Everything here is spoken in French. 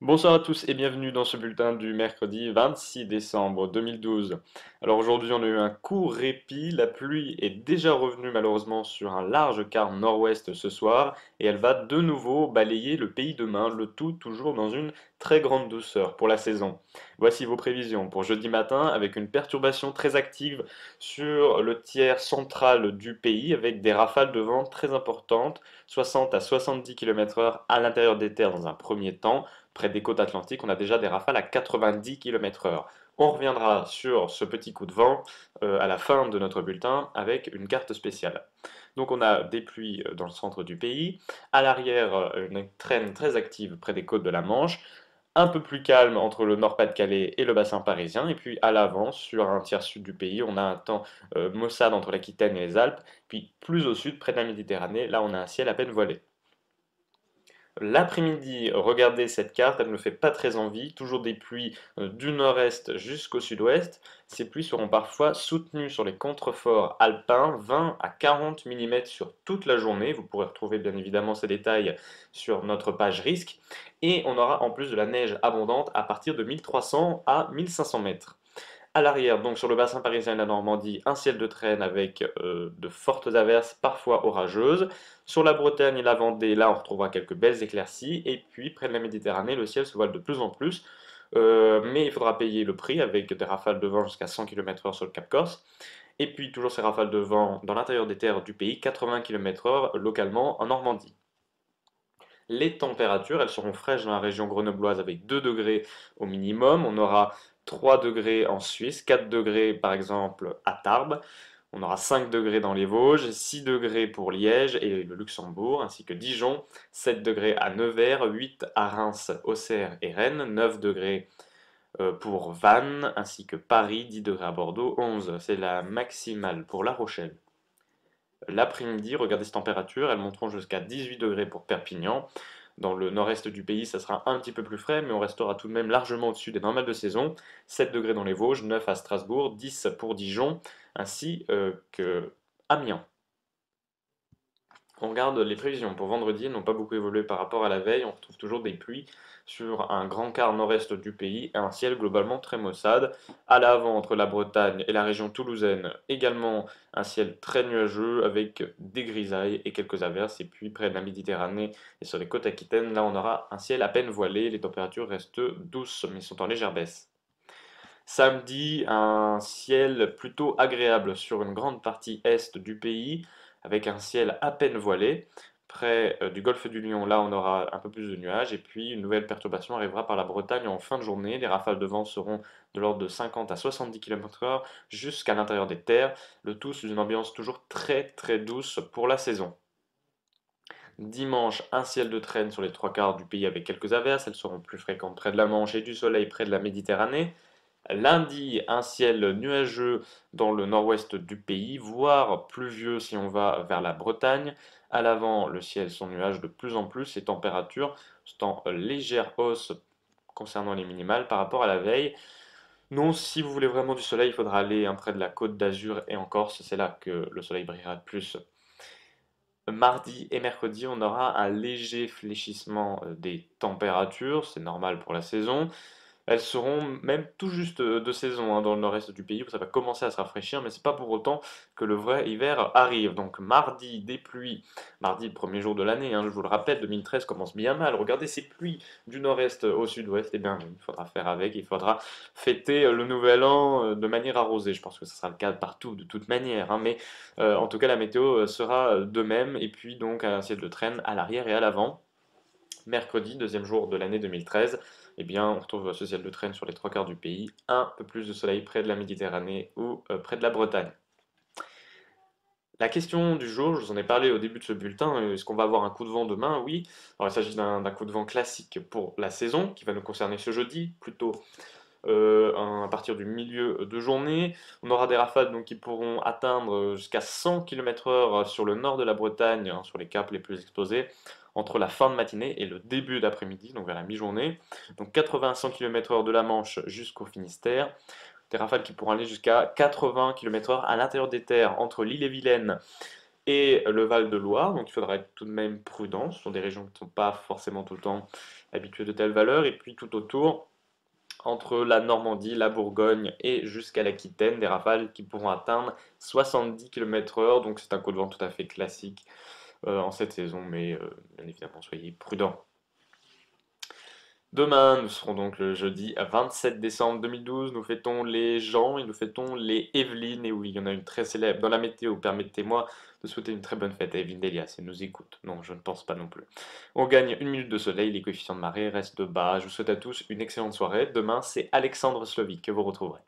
Bonsoir à tous et bienvenue dans ce bulletin du mercredi 26 décembre 2012. Alors aujourd'hui on a eu un court répit, la pluie est déjà revenue malheureusement sur un large quart nord-ouest ce soir et elle va de nouveau balayer le pays demain, le tout toujours dans une très grande douceur pour la saison. Voici vos prévisions pour jeudi matin avec une perturbation très active sur le tiers central du pays avec des rafales de vent très importantes, 60 à 70 km/h à l'intérieur des terres dans un premier temps. Près des côtes atlantiques, on a déjà des rafales à 90 km/h. On reviendra sur ce petit coup de vent à la fin de notre bulletin avec une carte spéciale. Donc on a des pluies dans le centre du pays, à l'arrière une traîne très active près des côtes de la Manche, un peu plus calme entre le Nord-Pas-de-Calais et le bassin parisien, et puis à l'avant, sur un tiers sud du pays, on a un temps maussade entre l'Aquitaine et les Alpes, puis plus au sud, près de la Méditerranée, là on a un ciel à peine voilé. L'après-midi, regardez cette carte, elle ne me fait pas très envie. Toujours des pluies du nord-est jusqu'au sud-ouest. Ces pluies seront parfois soutenues sur les contreforts alpins, 20 à 40 mm sur toute la journée. Vous pourrez retrouver bien évidemment ces détails sur notre page risque. Et on aura en plus de la neige abondante à partir de 1300 à 1500 mètres. À l'arrière, donc sur le bassin parisien et la Normandie, un ciel de traîne avec de fortes averses, parfois orageuses. Sur la Bretagne et la Vendée, là on retrouvera quelques belles éclaircies. Et puis près de la Méditerranée, le ciel se voile de plus en plus. Mais il faudra payer le prix avec des rafales de vent jusqu'à 100 km/h sur le Cap Corse. Et puis toujours ces rafales de vent dans l'intérieur des terres du pays, 80 km/h localement en Normandie. Les températures, elles seront fraîches dans la région grenobloise avec 2 degrés au minimum. On aura 3 degrés en Suisse, 4 degrés par exemple à Tarbes. On aura 5 degrés dans les Vosges, 6 degrés pour Liège et le Luxembourg, ainsi que Dijon, 7 degrés à Nevers, 8 à Reims, Auxerre et Rennes, 9 degrés pour Vannes, ainsi que Paris, 10 degrés à Bordeaux, 11. C'est la maximale pour La Rochelle. L'après-midi, regardez ces températures, elles monteront jusqu'à 18 degrés pour Perpignan. Dans le nord-est du pays, ça sera un petit peu plus frais, mais on restera tout de même largement au-dessus des normales de saison. 7 degrés dans les Vosges, 9 à Strasbourg, 10 pour Dijon, ainsi que Amiens. On regarde les prévisions pour vendredi, elles n'ont pas beaucoup évolué par rapport à la veille. On retrouve toujours des pluies sur un grand quart nord-est du pays et un ciel globalement très maussade. À l'avant, entre la Bretagne et la région toulousaine, également un ciel très nuageux avec des grisailles et quelques averses. Et puis près de la Méditerranée et sur les côtes aquitaines, là on aura un ciel à peine voilé. Les températures restent douces mais sont en légère baisse. Samedi, un ciel plutôt agréable sur une grande partie est du pays, avec un ciel à peine voilé. Près du golfe du Lion, là, on aura un peu plus de nuages. Et puis, une nouvelle perturbation arrivera par la Bretagne en fin de journée. Les rafales de vent seront de l'ordre de 50 à 70 km/h jusqu'à l'intérieur des terres. Le tout sous une ambiance toujours très très douce pour la saison. Dimanche, un ciel de traîne sur les trois quarts du pays avec quelques averses. Elles seront plus fréquentes près de la Manche et du soleil près de la Méditerranée. Lundi, un ciel nuageux dans le nord-ouest du pays, voire pluvieux si on va vers la Bretagne. À l'avant, le ciel sans nuages de plus en plus, les températures sont en légère hausse concernant les minimales par rapport à la veille. Non, si vous voulez vraiment du soleil, il faudra aller près de la côte d'Azur et en Corse, c'est là que le soleil brillera de plus. Mardi et mercredi, on aura un léger fléchissement des températures, c'est normal pour la saison. Elles seront même tout juste de saison dans le nord-est du pays où ça va commencer à se rafraîchir, mais c'est pas pour autant que le vrai hiver arrive. Donc mardi, des pluies, mardi le premier jour de l'année, je vous le rappelle, 2013 commence bien mal. Regardez ces pluies du nord-est au sud-ouest, et bien il faudra faire avec, il faudra fêter le nouvel an de manière arrosée. Je pense que ce sera le cas partout de toute manière, mais en tout cas la météo sera de même, et puis donc un ciel de traîne à l'arrière et à l'avant. Mercredi, deuxième jour de l'année 2013, eh bien, on retrouve ce ciel de traîne sur les trois quarts du pays, un peu plus de soleil près de la Méditerranée ou près de la Bretagne. La question du jour, je vous en ai parlé au début de ce bulletin, est-ce qu'on va avoir un coup de vent demain? Oui. Alors, il s'agit d'un coup de vent classique pour la saison, qui va nous concerner ce jeudi, plutôt à partir du milieu de journée. On aura des rafales donc, qui pourront atteindre jusqu'à 100 km/h sur le nord de la Bretagne, sur les caps les plus exposés, entre la fin de matinée et le début d'après-midi, donc vers la mi-journée. Donc 80-100 km/h de la Manche jusqu'au Finistère. des rafales qui pourront aller jusqu'à 80 km/h à l'intérieur des terres entre l'Ille-et-Vilaine et le Val-de-Loire, donc il faudra être tout de même prudent. Ce sont des régions qui ne sont pas forcément tout le temps habituées de telles valeurs. Et puis tout autour, entre la Normandie, la Bourgogne et jusqu'à l'Aquitaine, des rafales qui pourront atteindre 70 km/h. Donc c'est un coup de vent tout à fait classique en cette saison, mais bien évidemment, soyez prudents. Demain, nous serons donc le jeudi 27 décembre 2012. Nous fêtons les Jean et nous fêtons les Evelyne. Et oui, il y en a une très célèbre dans la météo. Permettez-moi de souhaiter une très bonne fête à Evelyne Delia, si elle nous écoute. Non, je ne pense pas non plus. On gagne une minute de soleil, les coefficients de marée restent bas. Je vous souhaite à tous une excellente soirée. Demain, c'est Alexandre Slovic que vous retrouverez.